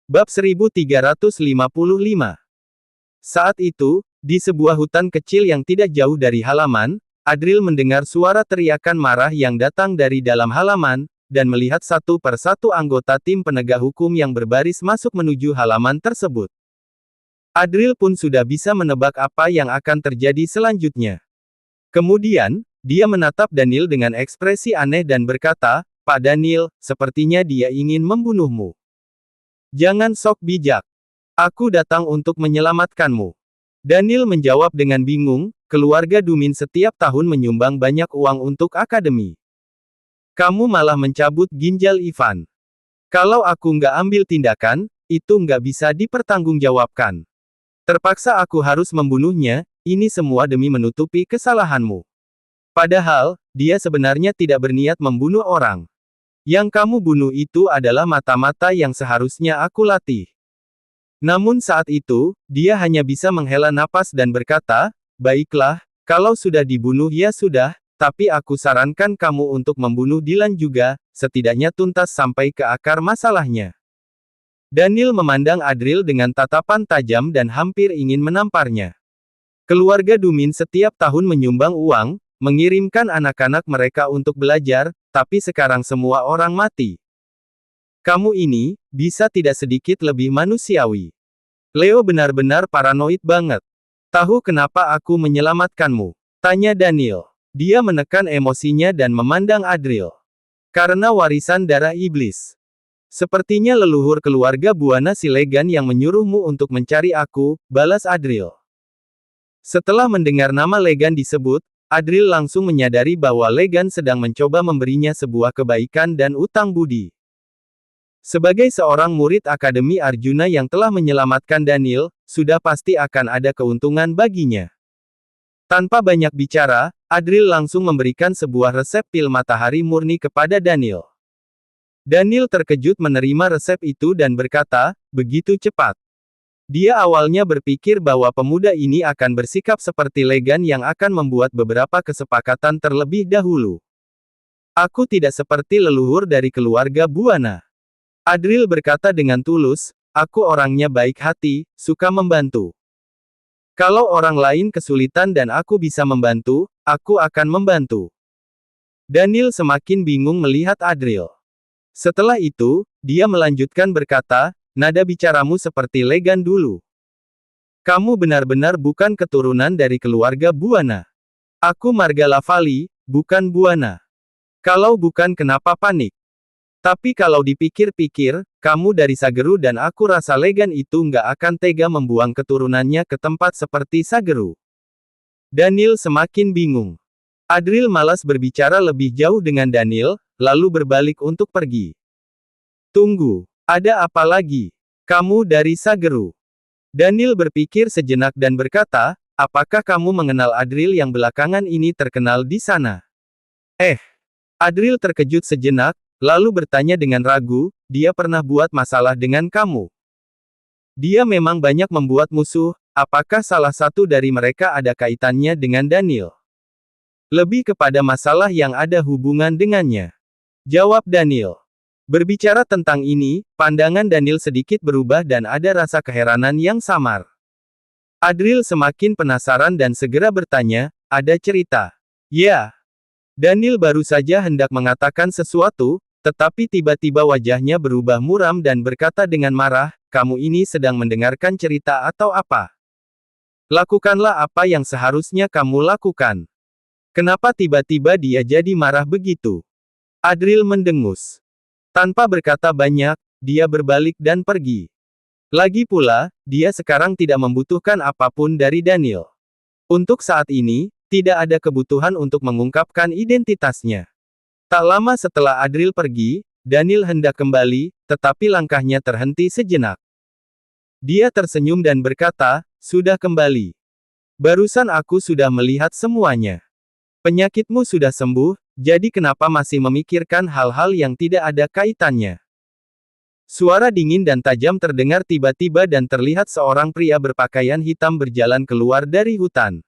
Bab 1355. Saat itu, di sebuah hutan kecil yang tidak jauh dari halaman, Adril mendengar suara teriakan marah yang datang dari dalam halaman, dan melihat satu persatu anggota tim penegak hukum yang berbaris masuk menuju halaman tersebut. Adril pun sudah bisa menebak apa yang akan terjadi selanjutnya. Kemudian, dia menatap Daniel dengan ekspresi aneh dan berkata, "Pak Daniel, sepertinya dia ingin membunuhmu. Jangan sok bijak. Aku datang untuk menyelamatkanmu." Daniel menjawab dengan bingung, "Keluarga Dumin setiap tahun menyumbang banyak uang untuk akademi. Kamu malah mencabut ginjal Ivan. Kalau aku nggak ambil tindakan, itu nggak bisa dipertanggungjawabkan. Terpaksa aku harus membunuhnya, ini semua demi menutupi kesalahanmu. Padahal, dia sebenarnya tidak berniat membunuh orang. Yang kamu bunuh itu adalah mata-mata yang seharusnya aku latih." Namun saat itu, dia hanya bisa menghela napas dan berkata, "Baiklah, kalau sudah dibunuh ya sudah, tapi aku sarankan kamu untuk membunuh Dylan juga, setidaknya tuntas sampai ke akar masalahnya." Daniel memandang Adril dengan tatapan tajam dan hampir ingin menamparnya. Keluarga Dumin setiap tahun menyumbang uang, mengirimkan anak-anak mereka untuk belajar, tapi sekarang semua orang mati. Kamu ini, bisa tidak sedikit lebih manusiawi. Leo benar-benar paranoid banget. "Tahu kenapa aku menyelamatkanmu?" tanya Daniel. Dia menekan emosinya dan memandang Adril. "Karena warisan darah iblis. Sepertinya leluhur keluarga Buana Silegan yang menyuruhmu untuk mencari aku," balas Adril. Setelah mendengar nama Legan disebut, Adril langsung menyadari bahwa Legan sedang mencoba memberinya sebuah kebaikan dan utang budi. Sebagai seorang murid Akademi Arjuna yang telah menyelamatkan Daniel, sudah pasti akan ada keuntungan baginya. Tanpa banyak bicara, Adril langsung memberikan sebuah resep pil matahari murni kepada Daniel. Daniel terkejut menerima resep itu dan berkata, "Begitu cepat." Dia awalnya berpikir bahwa pemuda ini akan bersikap seperti Legan yang akan membuat beberapa kesepakatan terlebih dahulu. "Aku tidak seperti leluhur dari keluarga Buana," Adril berkata dengan tulus, "aku orangnya baik hati, suka membantu. Kalau orang lain kesulitan dan aku bisa membantu, aku akan membantu." Daniel semakin bingung melihat Adril. Setelah itu, dia melanjutkan berkata, "Nada bicaramu seperti Legan dulu. Kamu benar-benar bukan keturunan dari keluarga Buana. Aku Marga Lavali, bukan Buana. Kalau bukan kenapa panik? Tapi kalau dipikir-pikir, kamu dari Sageru dan aku rasa Legan itu nggak akan tega membuang keturunannya ke tempat seperti Sageru." Daniel semakin bingung. Adril malas berbicara lebih jauh dengan Daniel, lalu berbalik untuk pergi. "Tunggu, ada apa lagi? Kamu dari Sageru?" Daniel berpikir sejenak dan berkata, "Apakah kamu mengenal Adril yang belakangan ini terkenal di sana?" Adril terkejut sejenak, lalu bertanya dengan ragu, "Dia pernah buat masalah dengan kamu?" "Dia memang banyak membuat musuh, apakah salah satu dari mereka ada kaitannya dengan Daniel?" "Lebih kepada masalah yang ada hubungan dengannya," jawab Daniel. Berbicara tentang ini, pandangan Daniel sedikit berubah dan ada rasa keheranan yang samar. Adril semakin penasaran dan segera bertanya, "Ada cerita?" "Ya." Daniel baru saja hendak mengatakan sesuatu, tetapi tiba-tiba wajahnya berubah muram dan berkata dengan marah, "Kamu ini sedang mendengarkan cerita atau apa? Lakukanlah apa yang seharusnya kamu lakukan." "Kenapa tiba-tiba dia jadi marah begitu?" Adril mendengus. Tanpa berkata banyak, dia berbalik dan pergi. Lagi pula, dia sekarang tidak membutuhkan apapun dari Daniel. Untuk saat ini, tidak ada kebutuhan untuk mengungkapkan identitasnya. Tak lama setelah Adril pergi, Daniel hendak kembali, tetapi langkahnya terhenti sejenak. Dia tersenyum dan berkata, "Sudah kembali. Barusan aku sudah melihat semuanya. Penyakitmu sudah sembuh, jadi kenapa masih memikirkan hal-hal yang tidak ada kaitannya?" Suara dingin dan tajam terdengar tiba-tiba dan terlihat seorang pria berpakaian hitam berjalan keluar dari hutan.